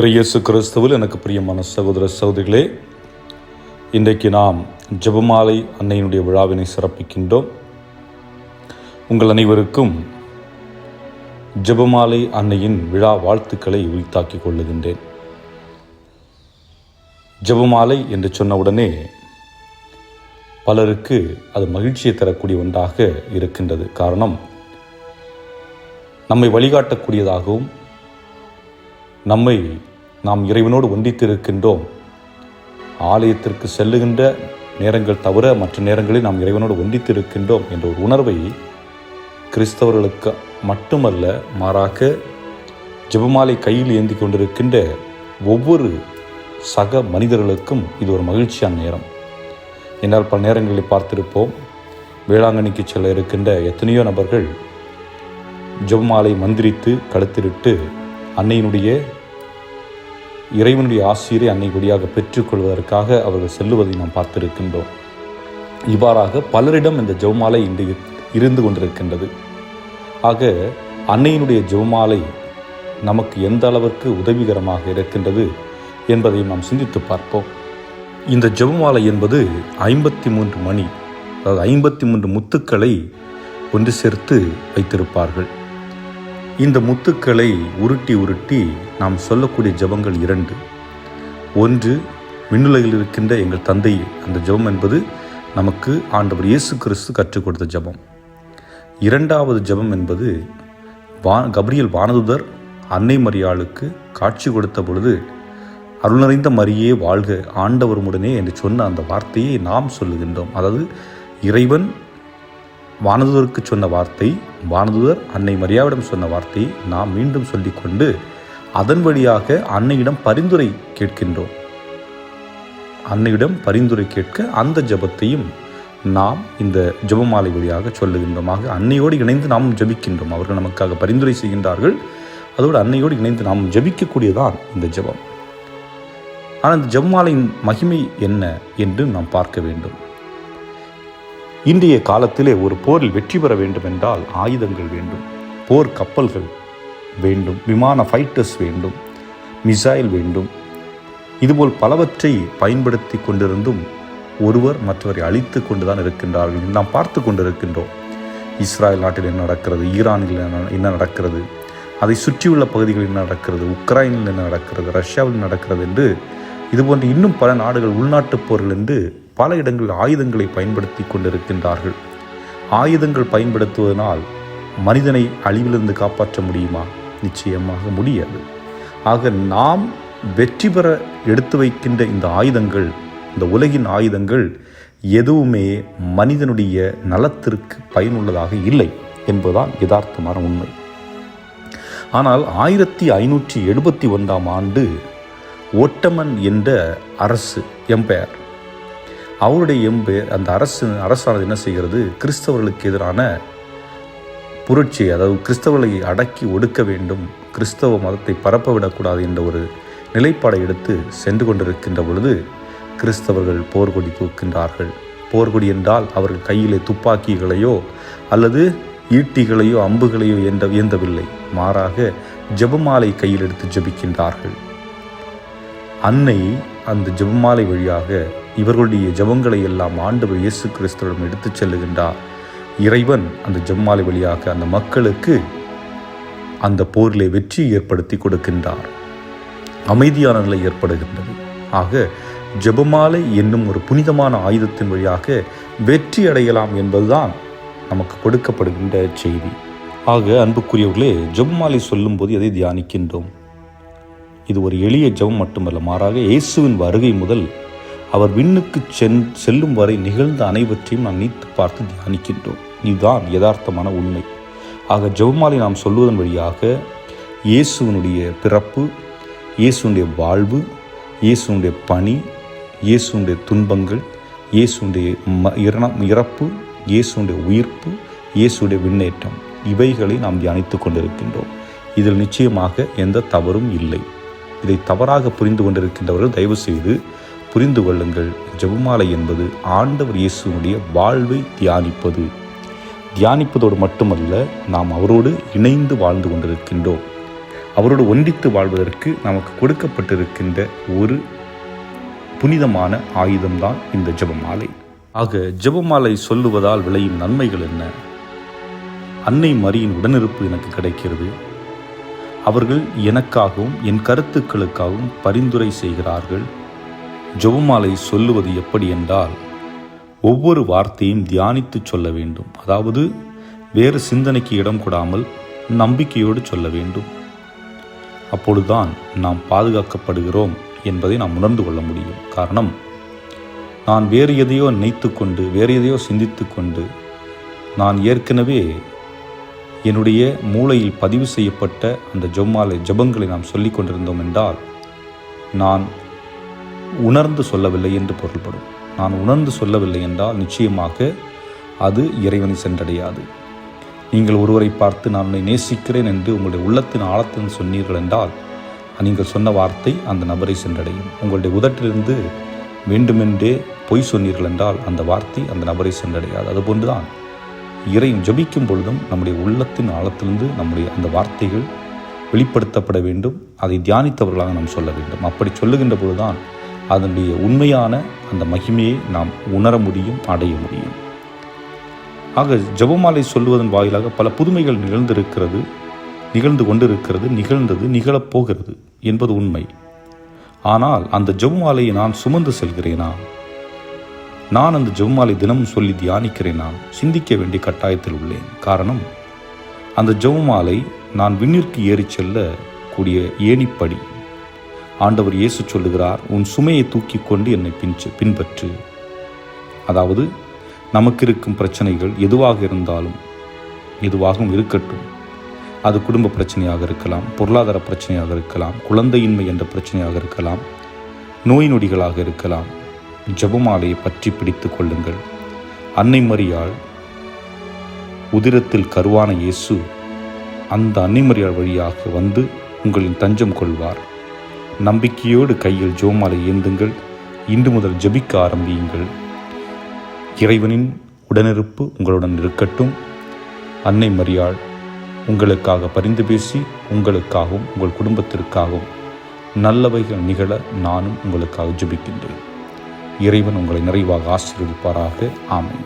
இயேசு கிறிஸ்துவில் எனக்கு பிரியமான சகோதர சகோதரிகளே, இன்றைக்கு நாம் ஜெபமாலை அன்னையினுடைய விழாவினை சிறப்பிக்கின்றோம். உங்கள் அனைவருக்கும் ஜெபமாலை அன்னையின் விழா வாழ்த்துக்களை உரித்தாக்கிக் கொள்ளுகின்றேன். ஜெபமாலை என்று சொன்னவுடனே பலருக்கு அது மகிழ்ச்சியை தரக்கூடிய ஒன்றாக இருக்கின்றது. காரணம், நம்மை வழிகாட்டக்கூடியதாகவும் நாம் இறைவனோடு ஒன்றித்திருக்கின்றோம். ஆலயத்திற்கு செல்லுகின்ற நேரங்கள் தவிர மற்ற நேரங்களில் நாம் இறைவனோடு ஒன்றித்திருக்கின்றோம் என்ற ஒரு உணர்வை கிறிஸ்தவர்களுக்கு மட்டுமல்ல, மாறாக ஜெபமாலை கையில் ஏந்தி கொண்டிருக்கின்ற ஒவ்வொரு சக மனிதர்களுக்கும் இது ஒரு மகிழ்ச்சியான நேரம். என்னால் பல நேரங்களில் பார்த்திருப்போம், வேளாங்கண்ணிக்கு செல்ல இருக்கின்ற எத்தனையோ நபர்கள் ஜெபமாலை மந்திரித்து கழுத்திட்டு இறைவனுடைய ஆசிரியரை அன்னை வழியாக பெற்றுக்கொள்வதற்காக அவர்கள் செல்லுவதை நாம் பார்த்திருக்கின்றோம். இவ்வாறாக பலரிடம் இந்த ஜெபமாலை இன்று இருந்து கொண்டிருக்கின்றது. ஆக அன்னையினுடைய ஜெபமாலை நமக்கு எந்த அளவிற்கு உதவிகரமாக இருக்கின்றது என்பதையும் நாம் சிந்தித்து பார்ப்போம். இந்த ஜெபமாலை என்பது 53 மணி, அதாவது 53 முத்துக்களை ஒன்று சேர்த்து வைத்திருப்பார்கள். இந்த முத்துக்களை உருட்டி நாம் சொல்லக்கூடிய ஜெபங்கள் 2. ஒன்று, விண்ணுலகில் இருக்கின்ற எங்கள் தந்தை. அந்த ஜெபம் என்பது நமக்கு ஆண்டவர் இயேசு கிறிஸ்து கற்றுக் கொடுத்த ஜெபம். 2வது ஜெபம் என்பது கபிரியேல் வானதூதர் அன்னை மரியாளுக்கு காட்சி கொடுத்த பொழுது, அருள் நிறைந்த மரியே வாழ்க, ஆண்டவர் உடனே என்று சொன்ன அந்த வார்த்தையை நாம் சொல்லுகின்றோம். அதாவது இறைவன் வானதூதருக்கு சொன்ன வார்த்தை, வானதூதர் அன்னை மரியாவிடம் சொன்ன வார்த்தையை நாம் மீண்டும் சொல்லிக்கொண்டு அதன் வழியாக அன்னையிடம் பரிந்துரை கேட்கின்றோம். அன்னையிடம் பரிந்துரை கேட்க அந்த ஜெபத்தையும் நாம் இந்த ஜெபமாலை வழியாக சொல்லுகின்றோம். ஆக அன்னையோடு இணைந்து நாம் ஜெபிக்கின்றோம். அவர்கள் நமக்காக பரிந்துரை செய்கின்றார்கள். அதோடு அன்னையோடு இணைந்து நாம் ஜெபிக்கக்கூடியதான் இந்த ஜெபம். ஆனால் இந்த ஜெபமாலையின் மகிமை என்ன என்று நாம் பார்க்க வேண்டும். இன்றைய காலத்திலே ஒரு போரில் வெற்றி பெற வேண்டும் என்றால் ஆயுதங்கள் வேண்டும், போர் கப்பல்கள் வேண்டும், விமான ஃபைட்டர்ஸ் வேண்டும், மிசைல் வேண்டும். இதுபோல் பலவற்றை பயன்படுத்தி கொண்டிருந்தும் ஒருவர் மற்றவரை அழித்து கொண்டுதான் இருக்கின்றார்கள். நாம் பார்த்து கொண்டிருக்கின்றோம். இஸ்ராயல் நாட்டில் என்ன நடக்கிறது, ஈரானில் என்ன நடக்கிறது, அதை சுற்றியுள்ள பகுதிகளில் என்ன நடக்கிறது, உக்ரைனில் என்ன நடக்கிறது, ரஷ்யாவில் நடக்கிறது என்று இதுபோன்ற இன்னும் பல நாடுகள் உள்நாட்டுப் போர்கள் என்று பல இடங்களில் ஆயுதங்களை பயன்படுத்தி கொண்டிருக்கின்றார்கள். ஆயுதங்கள் பயன்படுத்துவதனால் மனிதனை அழிவிலிருந்து காப்பாற்ற முடியுமா? நிச்சயமாக முடியாது. ஆக நாம் வெற்றி பெற எடுத்து வைக்கின்ற இந்த ஆயுதங்கள், இந்த உலகின் ஆயுதங்கள் எதுவுமே மனிதனுடைய நலத்திற்கு பயனுள்ளதாக இல்லை என்பதுதான் யதார்த்தமான உண்மை. ஆனால் 1571ஆம் ஆண்டு ஒட்டமன் என்ற எம்பையர், அவருடைய அந்த அரசானது என்ன செய்கிறது, கிறிஸ்தவர்களுக்கு எதிரான புரட்சி, அதாவது கிறிஸ்தவர்களை அடக்கி ஒடுக்க வேண்டும், கிறிஸ்தவ மதத்தை பரப்பவிடக்கூடாது என்ற ஒரு நிலைப்பாடை எடுத்து சென்று கொண்டிருக்கின்ற பொழுது கிறிஸ்தவர்கள் போர்கொடி தூக்கின்றார்கள். போர்கொடி என்றால் அவர்கள் கையிலே துப்பாக்கிகளையோ அல்லது ஈட்டிகளையோ அம்புகளையோ ஏந்தவில்லை, மாறாக ஜெபமாலை கையில் எடுத்து ஜெபிக்கின்றார்கள். அன்னை அந்த ஜெபமாலை வழியாக இவர்களுடைய ஜெபங்களை எல்லாம் ஆண்டவர் இயேசு கிறிஸ்துவிடம் எடுத்துச் செல்லுகின்றார். இறைவன் அந்த ஜெபமாலை வழியாக அந்த மக்களுக்கு அந்த போரிலே வெற்றி ஏற்படுத்தி கொடுக்கின்றார். அமைதியான நிலை ஏற்படுகின்றது. ஆக ஜெபமாலை என்னும் ஒரு புனிதமான ஆயுதத்தின் வழியாக வெற்றி அடையலாம் என்பதுதான் நமக்கு கொடுக்கப்படுகின்ற செய்தி. ஆக அன்புக்குரியவர்களே, ஜெபமாலை சொல்லும்போது எதை தியானிக்கின்றோம்? இது ஒரு எளிய ஜெபம் மட்டுமல்ல, மாறாக இயேசுவின் வருகை முதல் அவர் விண்ணுக்கு செல்லும் வரை நிகழ்ந்த அனைவற்றையும் நாம் நீத்து பார்த்து தியானிக்கின்றோம். இதுதான் யதார்த்தமான உண்மை. ஆக ஜெபமாலை நாம் சொல்வதன் வழியாக இயேசுவினுடைய பிறப்பு, இயேசுனுடைய வாழ்வு, இயேசுனுடைய பணி, இயேசுனுடைய துன்பங்கள், இயேசுனுடைய இறப்பு, இயேசுனுடைய உயிர்ப்பு, இயேசுடைய விண்ணேற்றம், இவைகளை நாம் தியானித்து கொண்டிருக்கின்றோம். இதில் நிச்சயமாக எந்த தவறும் இல்லை. இதை தவறாக புரிந்து கொண்டிருக்கின்றவர்கள் தயவு செய்து புரிந்து கொள்ளுங்கள். ஜெபமாலை என்பது ஆண்டவர் இயேசுவினுடைய வாழ்வை தியானிப்பதோடு மட்டுமல்ல, நாம் அவரோடு இணைந்து வாழ்ந்து கொண்டிருக்கின்றோம். அவரோடு ஒன்றித்து வாழ்வதற்கு நமக்கு கொடுக்கப்பட்டிருக்கின்ற ஒரு புனிதமான ஆயுதம்தான் இந்த ஜெபமாலை. ஆக ஜெபமாலை சொல்லுவதால் விளையும் நன்மைகள் என்ன? அன்னை மரியின் உடனிருப்பு எனக்கு கிடைக்கிறது. அவர்கள் எனக்காகவும் என் கருத்துக்களுக்காகவும் பரிந்துரை செய்கிறார்கள். ஜெபமாலை சொல்லுவது எப்படி என்றால், ஒவ்வொரு வார்த்தையும் தியானித்து சொல்ல வேண்டும். அதாவது வேறு சிந்தனைக்கு இடம் கொடாமல் நம்பிக்கையோடு சொல்ல வேண்டும். அப்பொழுதுதான் நாம் பாதுகாக்கப்படுகிறோம் என்பதை நாம் உணர்ந்து கொள்ள முடியும். காரணம், நான் வேறு எதையோ நினைத்து கொண்டு வேறு எதையோ சிந்தித்து கொண்டு நான் ஏற்கனவே என்னுடைய மூளையில் பதிவு செய்யப்பட்ட அந்த ஜெபங்களை நாம் சொல்லிக் கொண்டிருந்தோம் என்றால் நான் உணர்ந்து சொல்லவில்லை என்று பொருள்படும். நான் உணர்ந்து சொல்லவில்லை என்றால் நிச்சயமாக அது இறைவனை சென்றடையாது. நீங்கள் ஒருவரை பார்த்து நான் உன்னை நேசிக்கிறேன் என்று உங்களுடைய உள்ளத்தின் ஆழத்தில் சொன்னீர்கள் என்றால் நீங்கள் சொன்ன வார்த்தை அந்த நபரை சென்றடையும். உங்களுடைய உதட்டிலிருந்து வேண்டுமென்றே பொய் சொன்னீர்கள் என்றால் அந்த வார்த்தை அந்த நபரை சென்றடையாது. அதுபோன்றுதான் இறைவன் ஜெபிக்கும் பொழுதும் நம்முடைய உள்ளத்தின் ஆழத்திலிருந்து நம்முடைய அந்த வார்த்தைகள் வெளிப்படுத்தப்பட வேண்டும். அதை தியானித்தவர்களாக நாம் சொல்ல வேண்டும். அப்படி சொல்லுகின்ற பொழுதுதான் அதனுடைய உண்மையான அந்த மகிமையை நாம் உணர முடியும், அடைய முடியும். ஆக ஜெபமாலை சொல்லுவதன் வாயிலாக பல புதுமைகள் நிகழ்ந்து கொண்டிருக்கிறது, நிகழ்ந்தது, நிகழப்போகிறது என்பது உண்மை. ஆனால் அந்த ஜெபமாலையை நான் சுமந்து செல்கிறேனா? நான் அந்த ஜெபமாலை தினமும் சொல்லி தியானிக்கிறேனா? சிந்திக்க வேண்டிய கட்டாயத்தில் உள்ளேன். காரணம், அந்த ஜெபமாலை நான் விண்ணிற்கு ஏறி செல்ல கூடிய ஏணிப்படி. ஆண்டவர் இயேசு சொல்லுகிறார், உன் சுமையை தூக்கி கொண்டு என்னை பின்பற்று. அதாவது நமக்கு இருக்கும் பிரச்சனைகள் எதுவாக இருந்தாலும், எதுவாகவும் இருக்கட்டும், அது குடும்ப பிரச்சனையாக இருக்கலாம், பொருளாதார பிரச்சனையாக இருக்கலாம், குழந்தையின்மை என்ற பிரச்சனையாக இருக்கலாம், நோய் நொடிகளாக இருக்கலாம், ஜெபமாலையை பற்றி பிடித்து கொள்ளுங்கள். அன்னை மரியாள் உதிரத்தில் கருவான இயேசு அந்த அன்னை மரியாள் வழியாக வந்து உங்களின் தஞ்சம் கொள்வார். நம்பிக்கையோடு கையில் ஜெபமாலை ஏந்துங்கள். இன்று முதல் ஜெபிக்க ஆரம்பியுங்கள். இறைவனின் உடனிருப்பு உங்களுடன் இருக்கட்டும். அன்னை மரியாள் உங்களுக்காக பரிந்து பேசி உங்களுக்காகவும் உங்கள் குடும்பத்திற்காகவும் நல்லவைகள் நிகழ நானும் உங்களுக்காக ஜெபிக்கின்றேன். இறைவன் உங்களை நிறைவாக ஆசீர்வதிப்பாராக. ஆமென்.